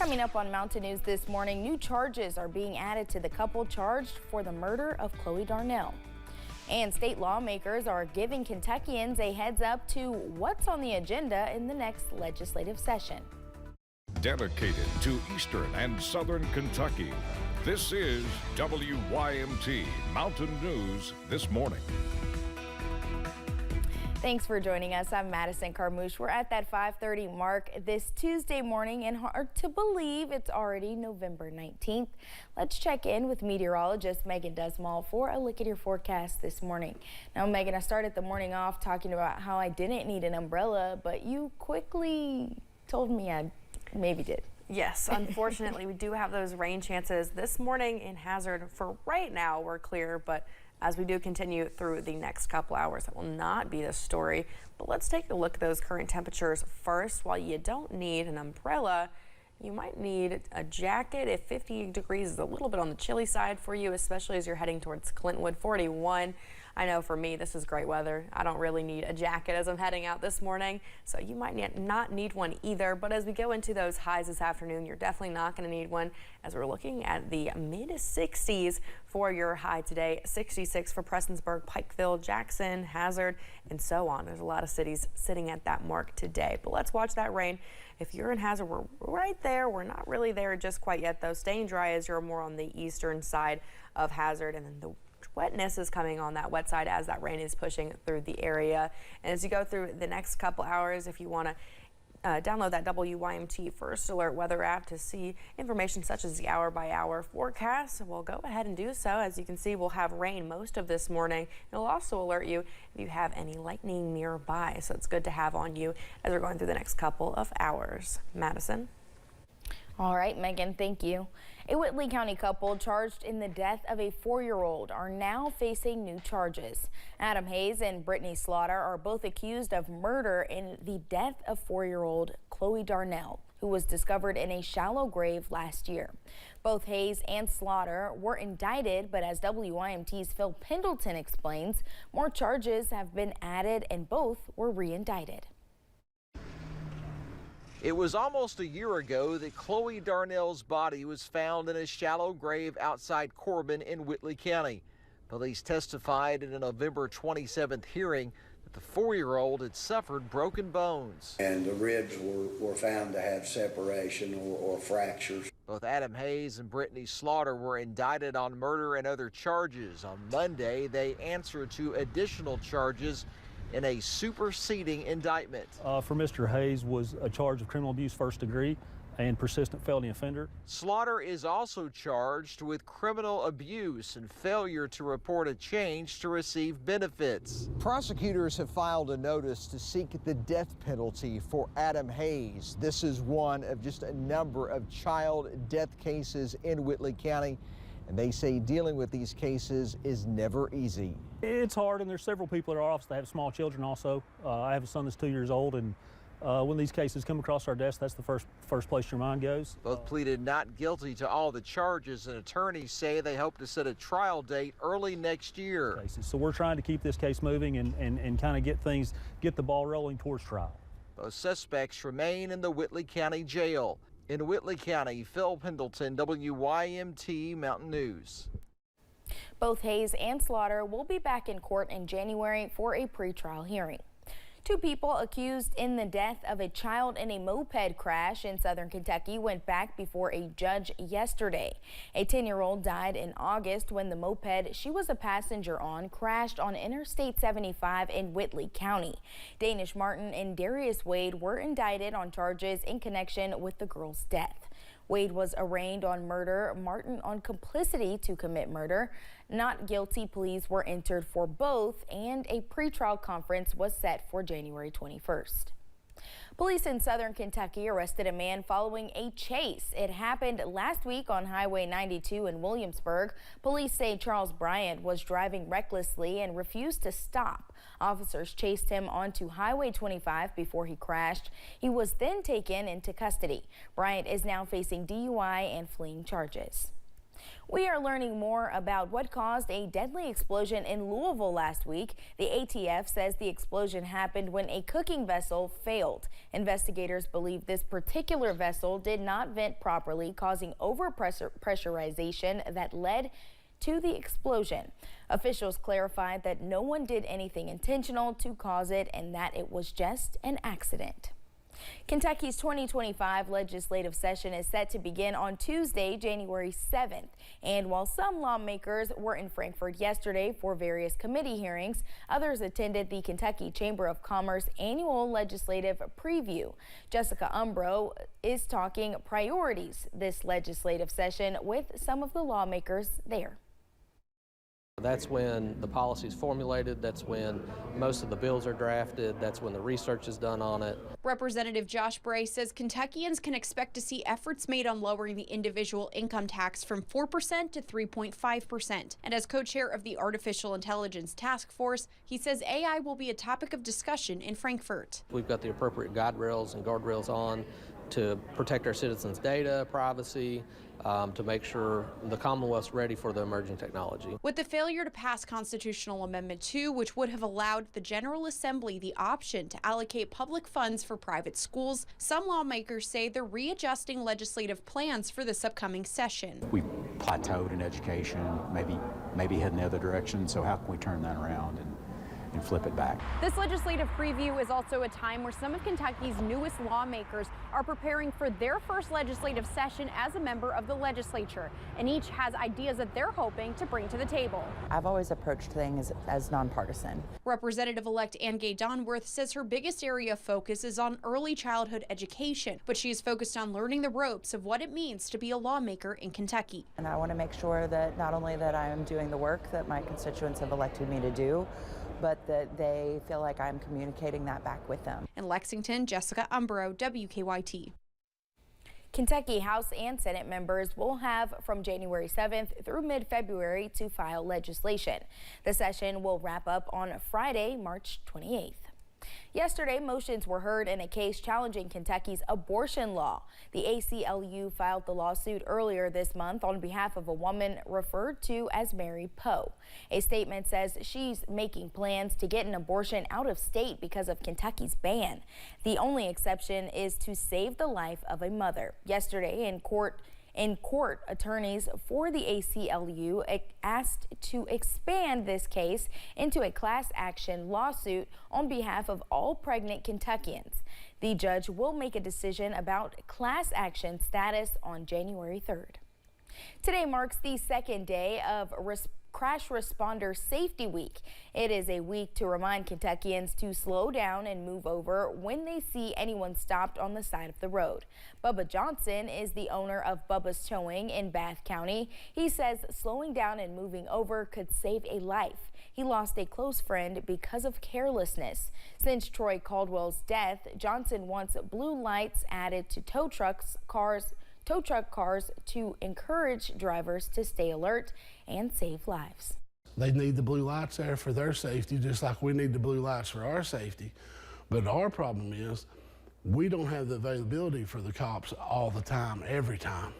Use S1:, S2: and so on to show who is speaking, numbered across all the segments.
S1: Coming up on Mountain News this morning, new charges are being added to the couple charged for the murder of Chloe Darnell. And state lawmakers are giving Kentuckians a heads up to what's on the agenda in the next legislative session.
S2: Dedicated to Eastern and Southern Kentucky, this is WYMT Mountain News This Morning.
S1: Thanks for joining us. I'm Madison Carmouche. We're at that 5:30 mark this Tuesday morning, and hard to believe it's already November 19th. Let's check in with meteorologist Megan Desmall for a look at your forecast this morning. Now, Megan, I started the morning off talking about how I didn't need an umbrella, but you quickly told me I maybe did.
S3: Yes, unfortunately, we do have those rain chances this morning in Hazard. For right now, we're clear, but as we do continue through the next couple hours, that will not be the story. But let's take a look at those current temperatures first. While you don't need an umbrella, you might need a jacket if 50 degrees is a little bit on the chilly side for you, especially as you're heading towards Clintwood. 41. I know for me, this is great weather. I don't really need a jacket as I'm heading out this morning, so you might not need one either. But as we go into those highs this afternoon, you're definitely not going to need one, as we're looking at the mid-60s for your high today. 66 for Prestonsburg, Pikeville, Jackson, Hazard, and so on. There's a lot of cities sitting at that mark today. But let's watch that rain. If you're in Hazard, we're right there. We're not really there just quite yet, though. Staying dry as you're more on the eastern side of Hazard, and then the wetness is coming on that wet side as that rain is pushing through the area. And as you go through the next couple hours, if you want to download that WYMT First Alert weather app to see information such as the hour-by-hour forecast, we'll go ahead and do so. As you can see, we'll have rain most of this morning. It'll also alert you if you have any lightning nearby, so it's good to have on you as we're going through the next couple of hours. Madison?
S1: All right, Megan, thank you. A Whitley County couple charged in the death of a 4-year-old are now facing new charges. Adam Hayes and Brittany Slaughter are both accused of murder in the death of 4-year-old Chloe Darnell, who was discovered in a shallow grave last year. Both Hayes and Slaughter were indicted, but as WYMT's Phil Pendleton explains, more charges have been added and both were re-indicted.
S4: It was almost a year ago that Chloe Darnell's body was found in a shallow grave outside Corbin in Whitley County. Police testified in a November 27th hearing that the 4-year-old had suffered broken bones.
S5: And the ribs were found to have separation or fractures.
S4: Both Adam Hayes and Brittany Slaughter were indicted on murder and other charges. On Monday, they answered to additional charges in a superseding indictment.
S6: For Mr. Hayes was a charge of criminal abuse first degree and persistent felony offender.
S4: Slaughter is also charged with criminal abuse and failure to report a change to receive benefits. Prosecutors have filed a notice to seek the death penalty for Adam Hayes. This is one of just a number of child death cases in Whitley County, and they say dealing with these cases is never easy.
S6: It's hard, and there's several people in our office that have small children also. I have a son that's 2 years old, and when these cases come across our desk, that's the first place your mind goes.
S4: Both pleaded not guilty to all the charges, and attorneys say they hope to set a trial date early next year.
S6: So we're trying to keep this case moving and kind of get the ball rolling towards trial.
S4: Both suspects remain in the Whitley County Jail. In Whitley County, Phil Pendleton, WYMT Mountain News.
S1: Both Hayes and Slaughter will be back in court in January for a pretrial hearing. 2 people accused in the death of a child in a moped crash in southern Kentucky went back before a judge yesterday. A 10-year-old died in August when the moped she was a passenger on crashed on Interstate 75 in Whitley County. Danish Martin and Darius Wade were indicted on charges in connection with the girl's death. Wade was arraigned on murder, Martin on complicity to commit murder. Not guilty pleas were entered for both, and a pretrial conference was set for January 21st. Police in southern Kentucky arrested a man following a chase. It happened last week on Highway 92 in Williamsburg. Police say Charles Bryant was driving recklessly and refused to stop. Officers chased him onto Highway 25 before he crashed. He was then taken into custody. Bryant is now facing DUI and fleeing charges. We are learning more about what caused a deadly explosion in Louisville last week. The ATF says the explosion happened when a cooking vessel failed. Investigators believe this particular vessel did not vent properly, causing overpressurization that led to the explosion. Officials clarified that no one did anything intentional to cause it and that it was just an accident. Kentucky's 2025 legislative session is set to begin on Tuesday, January 7th. And while some lawmakers were in Frankfort yesterday for various committee hearings, others attended the Kentucky Chamber of Commerce annual legislative preview. Jessica Umbro is talking priorities this legislative session with some of the lawmakers there.
S7: That's when the policy is formulated, that's when most of the bills are drafted, that's when the research is done on it.
S8: Representative Josh Bray says Kentuckians can expect to see efforts made on lowering the individual income tax from 4% to 3.5%. And as co-chair of the Artificial Intelligence Task Force, he says AI will be a topic of discussion in Frankfort.
S7: We've got the appropriate guide rails and guardrails on to protect our citizens' data, privacy, to make sure the Commonwealth's ready for the emerging technology.
S8: With the failure to pass Constitutional Amendment 2, which would have allowed the General Assembly the option to allocate public funds for private schools, some lawmakers say they're readjusting legislative plans for this upcoming session.
S9: We plateaued in education, maybe heading the other direction, so how can we turn that around and flip it back?
S10: This legislative preview is also a time where some of Kentucky's newest lawmakers are preparing for their first legislative session as a member of the legislature, and each has ideas that they're hoping to bring to the table.
S11: I've always approached things as nonpartisan.
S8: Representative-elect Ann Gay Donworth says her biggest area of focus is on early childhood education, but she is focused on learning the ropes of what it means to be a lawmaker in Kentucky.
S11: And I want to make sure that not only that I am doing the work that my constituents have elected me to do, but that they feel like I'm communicating that back with them.
S8: In Lexington, Jessica Umbro, WKYT.
S1: Kentucky House and Senate members will have from January 7th through mid-February to file legislation. The session will wrap up on Friday, March 28th. Yesterday, motions were heard in a case challenging Kentucky's abortion law. The ACLU filed the lawsuit earlier this month on behalf of a woman referred to as Mary Poe. A statement says she's making plans to get an abortion out of state because of Kentucky's ban. The only exception is to save the life of a mother. Yesterday in court, attorneys for the ACLU asked to expand this case into a class action lawsuit on behalf of all pregnant Kentuckians. The judge will make a decision about class action status on January 3rd. Today marks the second day of Crash Responder Safety Week. It is a week to remind Kentuckians to slow down and move over when they see anyone stopped on the side of the road. Bubba Johnson is the owner of Bubba's Towing in Bath County. He says slowing down and moving over could save a life. He lost a close friend because of carelessness. Since Troy Caldwell's death, Johnson wants blue lights added to tow truck cars to encourage drivers to stay alert and save lives.
S12: They need the blue lights there for their safety, just like we need the blue lights for our safety. But our problem is we don't have the availability for the cops all the time, every time.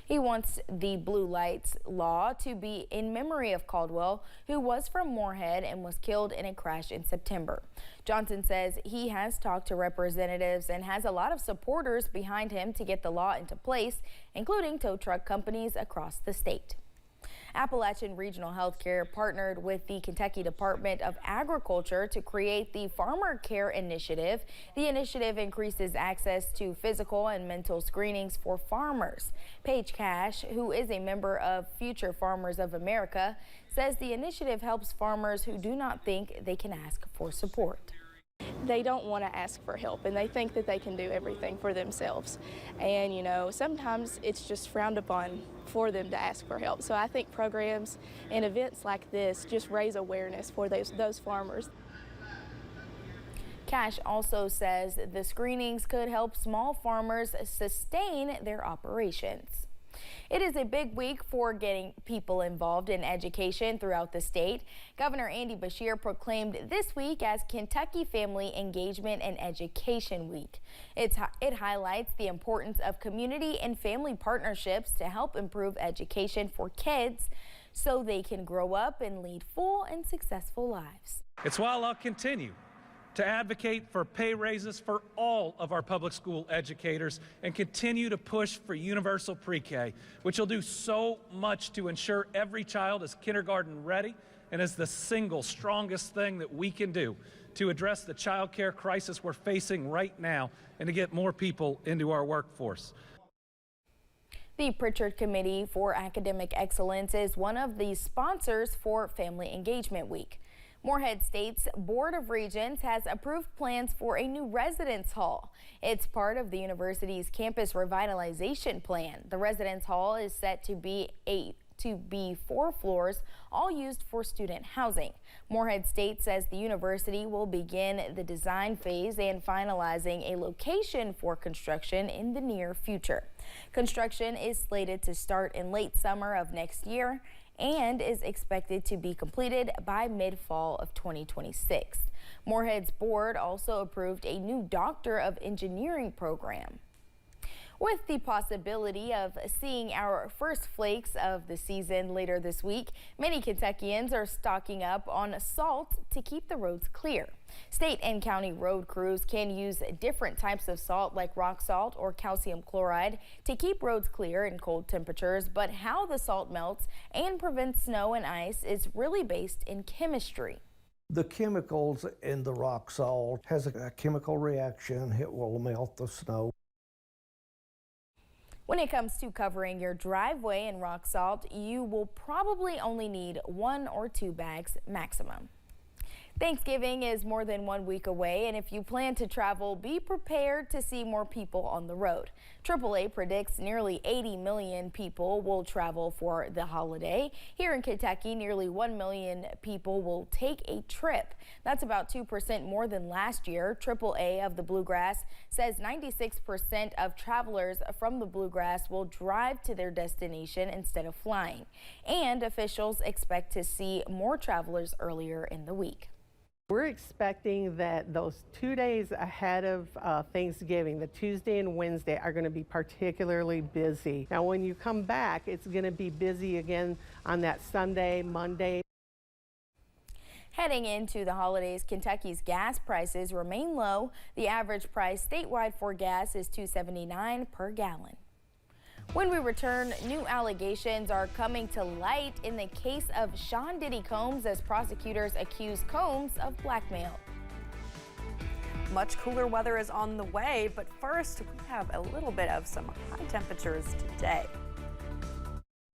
S1: He wants the blue lights law to be in memory of Caldwell, who was from Morehead and was killed in a crash in September. Johnson says he has talked to representatives and has a lot of supporters behind him to get the law into place, including tow truck companies across the state. Appalachian Regional Healthcare partnered with the Kentucky Department of Agriculture to create the Farmer Care Initiative. The initiative increases access to physical and mental screenings for farmers. Paige Cash, who is a member of Future Farmers of America, says the initiative helps farmers who do not think they can ask for support.
S13: They don't want to ask for help, and they think that they can do everything for themselves. And, you know, sometimes it's just frowned upon for them to ask for help. So I think programs and events like this just raise awareness for those farmers.
S1: Cash also says the screenings could help small farmers sustain their operations. It is a big week for getting people involved in education throughout the state. Governor Andy Beshear proclaimed this week as Kentucky Family Engagement and Education Week. It highlights the importance of community and family partnerships to help improve education for kids so they can grow up and lead full and successful lives.
S14: It's why I'll continue to advocate for pay raises for all of our public school educators and continue to push for universal pre-K, which will do so much to ensure every child is kindergarten ready and is the single strongest thing that we can do to address the child care crisis we're facing right now and to get more people into our workforce.
S1: The Pritchard Committee for Academic Excellence is one of the sponsors for Family Engagement Week. Morehead State's Board of Regents has approved plans for a new residence hall. It's part of the university's campus revitalization plan. The residence hall is set to be 4 floors, all used for student housing. Morehead State says the university will begin the design phase and finalizing a location for construction in the near future. Construction is slated to start in late summer of next year and is expected to be completed by mid-fall of 2026. Morehead's board also approved a new Doctor of Engineering program. With the possibility of seeing our first flakes of the season later this week, many Kentuckians are stocking up on salt to keep the roads clear. State and county road crews can use different types of salt like rock salt or calcium chloride to keep roads clear in cold temperatures, but how the salt melts and prevents snow and ice is really based in chemistry.
S15: The chemicals in the rock salt has a chemical reaction. It will melt the snow.
S1: When it comes to covering your driveway in rock salt, you will probably only need 1 or 2 bags maximum. Thanksgiving is more than 1 week away, and if you plan to travel, be prepared to see more people on the road. AAA predicts nearly 80 million people will travel for the holiday. Here in Kentucky, nearly 1 million people will take a trip. That's about 2% more than last year. AAA of the Bluegrass says 96% of travelers from the Bluegrass will drive to their destination instead of flying. And officials expect to see more travelers earlier in the week.
S16: We're expecting that those 2 days ahead of Thanksgiving, the Tuesday and Wednesday, are going to be particularly busy. Now, when you come back, it's going to be busy again on that Sunday, Monday.
S1: Heading into the holidays, Kentucky's gas prices remain low. The average price statewide for gas is $2.79 per gallon. When we return, new allegations are coming to light in the case of Sean Diddy Combs as prosecutors accuse Combs of blackmail.
S3: Much cooler weather is on the way, but first we have a little bit of some high temperatures today.